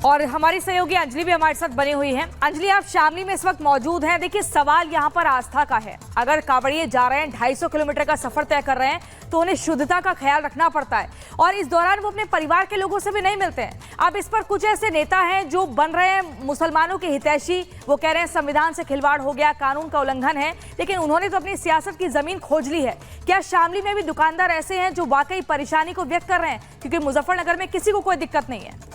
और हमारी सहयोगी अंजलि भी हमारे साथ बनी हुई है। अंजलि, आप शामली में इस वक्त मौजूद हैं। देखिए, सवाल यहाँ पर आस्था का है। अगर कांवड़िए जा रहे हैं, 250 किलोमीटर का सफर तय कर रहे हैं, तो उन्हें शुद्धता का ख्याल रखना पड़ता है और इस दौरान वो अपने परिवार के लोगों से भी नहीं मिलते हैं। अब इस पर कुछ ऐसे नेता हैं जो बन रहे हैं मुसलमानों के हितैषी। वो कह रहे हैं संविधान से खिलवाड़ हो गया, कानून का उल्लंघन है, लेकिन उन्होंने तो अपनी सियासत की जमीन खोज ली है। क्या शामली में भी दुकानदार ऐसे हैं जो वाकई परेशानी को व्यक्त कर रहे हैं? क्योंकि मुजफ्फरनगर में किसी को कोई दिक्कत नहीं है।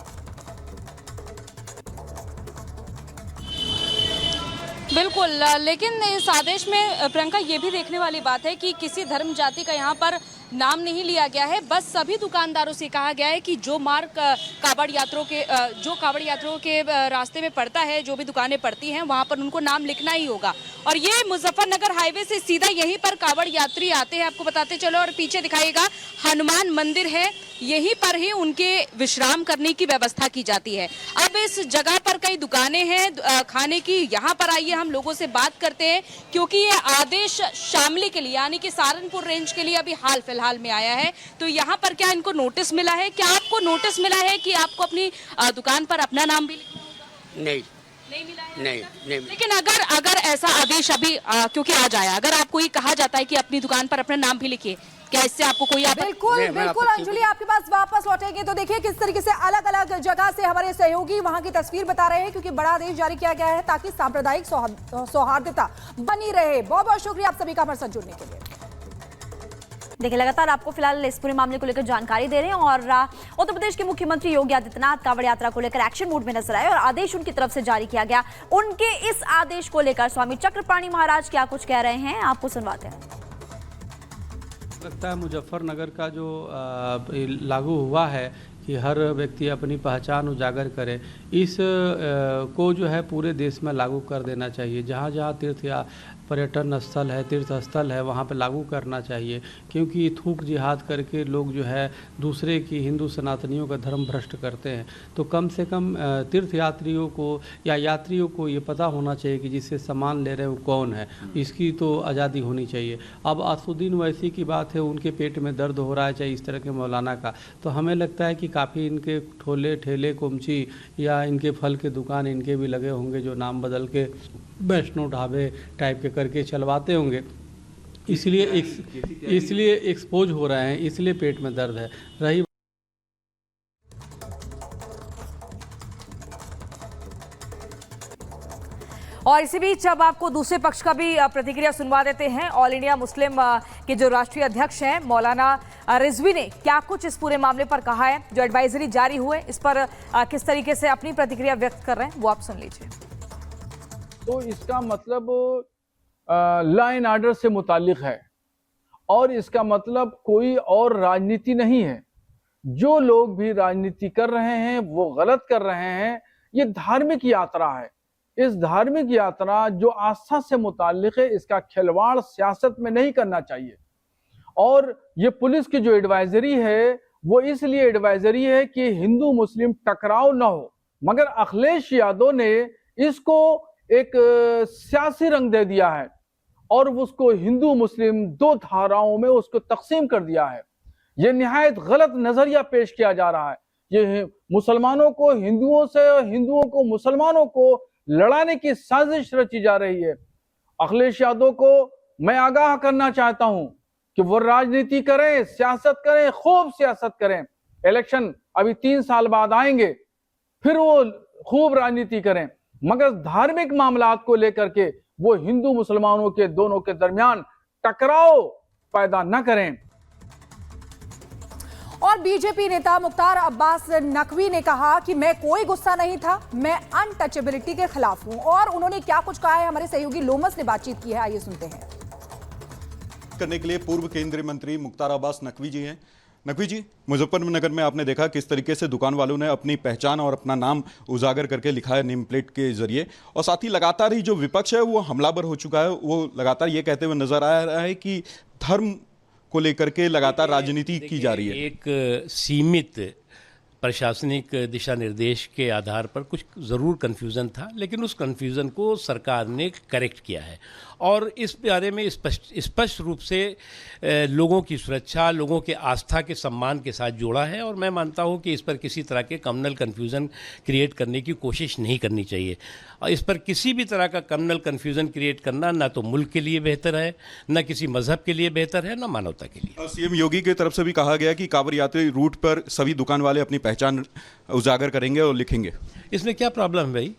बिल्कुल, लेकिन इस आदेश में प्रियंका ये भी देखने वाली बात है कि किसी धर्म जाति का यहाँ पर नाम नहीं लिया गया है। बस सभी दुकानदारों से कहा गया है कि जो मार्ग कांवड़ यात्रियों के रास्ते में पड़ता है, जो भी दुकानें पड़ती हैं, वहाँ पर उनको नाम लिखना ही होगा। और ये मुजफ्फरनगर हाईवे से सीधा यहीं पर कांवड़ यात्री आते हैं, आपको बताते चलो। और पीछे दिखाइएगा हनुमान मंदिर है, यहीं पर ही उनके विश्राम करने की व्यवस्था की जाती है। अब इस जगह पर कई दुकानें हैं खाने की, यहाँ पर आइए हम लोगों से बात करते हैं, क्योंकि ये आदेश शामली के लिए यानी कि सहारनपुर रेंज के लिए अभी हाल फिलहाल में आया है। तो यहाँ पर क्या इनको नोटिस मिला है? क्या आपको नोटिस मिला है कि आपको अपनी दुकान पर अपना नाम भी लिखना होगा? नहीं मिला है? नहीं। लेकिन अगर ऐसा आदेश अभी क्योंकि आ जाए, अगर आपको ये कहा जाता है कि अपनी दुकान पर अपना नाम भी लिखिए, क्या इससे आपको कोई बिल्कुल अंजलि आपके पास वापस लौटेंगे। तो देखिए किस तरीके से अलग अलग जगह से हमारे सहयोगी वहां की तस्वीर बता रहे हैं, क्योंकि बड़ा आदेश जारी किया गया है ताकि सांप्रदायिक सौहार्दता बनी रहे। बहुत बहुत शुक्रिया आप सभी का हमारे साथ जुड़ने के लिए। देखिए, लगातार आपको फिलहाल इस पूरे मामले को लेकर जानकारी दे रहे हैं और उत्तर प्रदेश के मुख्यमंत्री योगी आदित्यनाथ कांवड़ यात्रा को लेकर एक्शन मोड में नजर आए और आदेश उनकी तरफ से जारी किया गया। उनके इस आदेश को लेकर स्वामी चक्रपाणी महाराज क्या कुछ कह रहे हैं, आपको सुनवाते हैं। लगता है मुजफ्फरनगर का जो लागू हुआ है कि हर व्यक्ति अपनी पहचान उजागर करे, इस को जो है पूरे देश में लागू कर देना चाहिए। जहाँ जहाँ तीर्थ या पर्यटन स्थल है, तीर्थ स्थल है, वहाँ पे लागू करना चाहिए, क्योंकि थूक जिहाद करके लोग जो है दूसरे की, हिंदू सनातनियों का धर्म भ्रष्ट करते हैं। तो कम से कम तीर्थ यात्रियों को या यात्रियों को ये पता होना चाहिए कि जिससे सामान ले रहे हैं वो कौन है, इसकी तो आज़ादी होनी चाहिए। अब असुद्दीन ओवैसी की बात है, उनके पेट में दर्द हो रहा है, चाहे इस तरह के मौलाना का, तो हमें लगता है कि काफ़ी इनके ठोले ठेले कुमची या इनके फल के दुकान इनके भी लगे होंगे, जो नाम बदल के वैष्णो ढाबे टाइप के करके चलवाते होंगे, इसलिए एक्सपोज हो रहे हैं, इसलिए पेट में दर्द है। रही और इसी बीच अब आपको दूसरे पक्ष का भी प्रतिक्रिया सुनवा देते हैं। ऑल इंडिया मुस्लिम के जो राष्ट्रीय अध्यक्ष हैं मौलाना रिजवी ने क्या कुछ इस पूरे मामले पर कहा है, जो एडवाइजरी जारी हुए इस पर किस तरीके से अपनी प्रतिक्रिया व्यक्त कर रहे हैं, वो आप सुन लीजिए। तो इसका मतलब लॉ एंड ऑर्डर से मुताल्लिक है और इसका मतलब कोई और राजनीति नहीं है। जो लोग भी राजनीति कर रहे हैं वो गलत कर रहे हैं। ये धार्मिक यात्रा है। इस धार्मिक यात्रा जो आस्था से मुताल्लिक है, इसका खिलवाड़ सियासत में नहीं करना चाहिए। और ये पुलिस की जो एडवाइजरी है वो इसलिए एडवाइजरी है कि हिंदू मुस्लिम टकराव ना हो, मगर अखिलेश यादव ने इसको एक सियासी रंग दे दिया है और उसको हिंदू मुस्लिम दो धाराओं में उसको तकसीम कर दिया है। यह निहायत गलत नजरिया पेश किया जा रहा है। ये मुसलमानों को हिंदुओं से और हिंदुओं को मुसलमानों को लड़ाने की साजिश रची जा रही है। अखिलेश यादव को मैं आगाह करना चाहता हूं कि वो राजनीति करें, सियासत करें, खूब सियासत करें। इलेक्शन अभी 3 साल बाद आएंगे, फिर वो खूब राजनीति करें, मगर धार्मिक मामलात को लेकर के वो हिंदू मुसलमानों के दोनों के दरमियान टकराव पैदा न करें। और बीजेपी नेता मुख्तार अब्बास नकवी ने कहा कि मैं कोई गुस्सा नहीं था, मैं अनटचेबिलिटी के खिलाफ हूं। और उन्होंने क्या कुछ कहा है, हमारे सहयोगी लोमस ने बातचीत की है, आइए सुनते हैं। करने के लिए पूर्व केंद्रीय मंत्री मुख्तार अब्बास नकवी जी हैं। नकवी जी, मुजफ्फरनगर में आपने देखा किस तरीके से दुकान वालों ने अपनी पहचान और अपना नाम उजागर करके लिखा है नेम प्लेट के जरिए, और साथ ही लगातार ही जो विपक्ष है वो हमलावर हो चुका है। वो लगातार ये कहते हुए नजर आ रहा है कि धर्म को लेकर के लगातार राजनीति की जा रही है। एक सीमित प्रशासनिक दिशा निर्देश के आधार पर कुछ ज़रूर कन्फ्यूज़न था, लेकिन उस कन्फ्यूज़न को सरकार ने करेक्ट किया है और इस बारे में स्पष्ट रूप से लोगों की सुरक्षा, लोगों के आस्था के सम्मान के साथ जोड़ा है और मैं मानता हूं कि इस पर किसी तरह के कम्युनल कन्फ्यूज़न क्रिएट करने की कोशिश नहीं करनी चाहिए। और इस पर किसी भी तरह का कम्युनल कन्फ्यूज़न क्रिएट करना ना तो मुल्क के लिए बेहतर है, ना किसी मजहब के लिए बेहतर है, ना मानवता के लिए। सीएम योगी की तरफ से भी कहा गया कि कांवड़ यात्री रूट पर सभी दुकान वाले अपनी पहचान उजागर करेंगे और लिखेंगे। इसमें क्या प्रॉब्लम है भाई?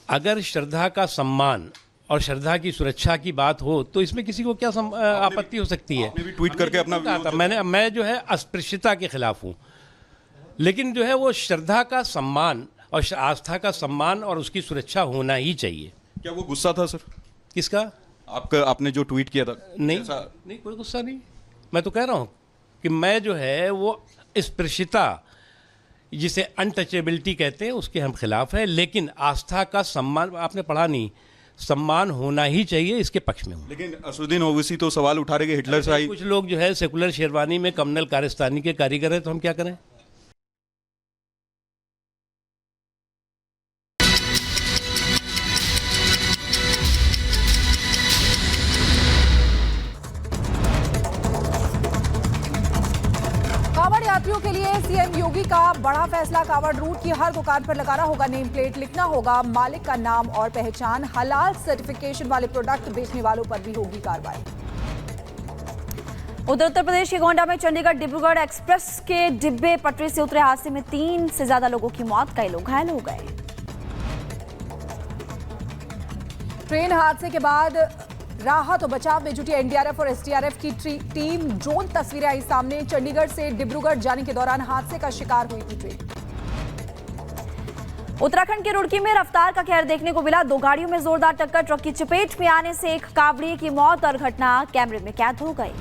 अगर श्रद्धा का सम्मान और श्रद्धा की सुरक्षा की बात हो तो इसमें किसी को क्या आपत्ति हो सकती है? आपने भी ट्वीट करके अपना मैं जो है अस्पृश्यता के खिलाफ हूँ, लेकिन जो है वो श्रद्धा का सम्मान और आस्था का सम्मान और उसकी सुरक्षा होना ही चाहिए। क्या वो गुस्सा था सर? किसका? आपने जो ट्वीट किया था? नहीं, कोई गुस्सा नहीं। मैं तो कह रहा हूँ कि मैं जो है वो स्पृश्यता, जिसे अनटचेबिलिटी कहते हैं, उसके हम खिलाफ है, लेकिन आस्था का सम्मान, आपने पढ़ा नहीं, सम्मान होना ही चाहिए, इसके पक्ष में हूँ। लेकिन असदुद्दीन ओवैसी तो सवाल उठा रहे कि हिटलर से कुछ लोग जो है सेकुलर शेरवानी में कम्युनल कारस्तानी के कारीगर हैं, तो हम क्या करें? कांवड़ यात्रियों के लिए सीएम योगी का बड़ा फैसला। कांवड़ रूट की हर दुकान पर लगाना होगा नेम प्लेट, लिखना होगा मालिक का नाम और पहचान। हलाल सर्टिफिकेशन वाले प्रोडक्ट बेचने वालों पर भी होगी कार्रवाई। उत्तर प्रदेश के गोंडा में चंडीगढ़ डिब्रूगढ़ एक्सप्रेस के डिब्बे पटरी से उतरे हादसे में 3 से ज्यादा लोगों की मौत, कई लोग घायल हो गए। ट्रेन हादसे के बाद राहत और बचाव में जुटी एनडीआरएफ और एसडीआरएफ की टीम। ड्रोन तस्वीरें आई सामने। चंडीगढ़ से डिब्रूगढ़ जाने के दौरान हादसे का शिकार हुई थी ट्रेन। उत्तराखंड के रुड़की में रफ्तार का कहर देखने को मिला। 2 गाड़ियों में जोरदार टक्कर, ट्रक की चपेट में आने से एक कावड़िए की मौत और घटना कैमरे में कैद हो गई।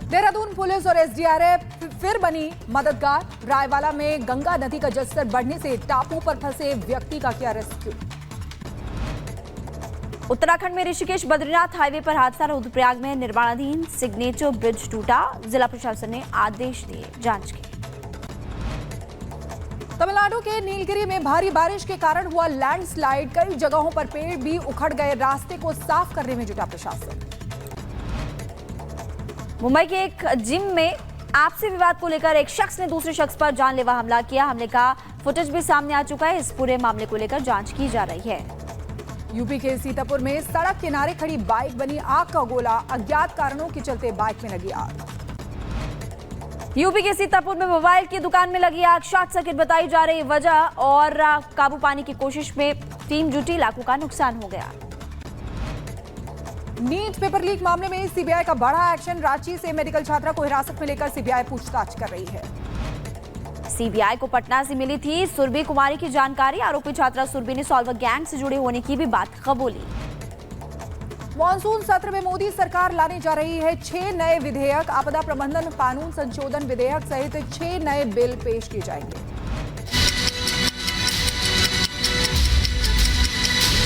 देहरादून पुलिस और एसडीआरएफ फिर बनी मददगार। रायवाला में गंगा नदी का जलस्तर बढ़ने से टापू पर फंसे व्यक्ति का किया रेस्क्यू। उत्तराखंड में ऋषिकेश बद्रीनाथ हाईवे पर हादसा, रुद्रप्रयाग में निर्माणाधीन सिग्नेचर ब्रिज टूटा। जिला प्रशासन ने आदेश दिए जांच के। तमिलनाडु के नीलगिरी में भारी बारिश के कारण हुआ लैंडस्लाइड, कई जगहों पर पेड़ भी उखड़ गए। रास्ते को साफ करने में जुटा प्रशासन। मुंबई के एक जिम में आपसी विवाद को लेकर एक शख्स ने दूसरे शख्स पर जानलेवा हमला किया। हमले का फुटेज भी सामने आ चुका है। इस पूरे मामले को लेकर जांच की जा रही है। यूपी के सीतापुर में सड़क किनारे खड़ी बाइक बनी आग का गोला, अज्ञात कारणों के चलते बाइक में लगी आग। यूपी के सीतापुर में मोबाइल की दुकान में लगी आग, शॉर्ट सर्किट बताई जा रही वजह और काबू पाने की कोशिश में टीम जुटी, लाखों का नुकसान हो गया। नीट पेपर लीक मामले में सीबीआई का बड़ा एक्शन। रांची से मेडिकल छात्रा को हिरासत में लेकर सीबीआई पूछताछ कर रही है। सीबीआई को पटना से मिली थी सुरभि कुमारी की जानकारी। आरोपी छात्रा सुरभि ने सॉल्वर गैंग से जुड़े होने की भी बात कबूली। मॉनसून सत्र में मोदी सरकार लाने जा रही है 6 नए विधेयक। आपदा प्रबंधन कानून संशोधन विधेयक सहित 6 नए बिल पेश किए जाएंगे।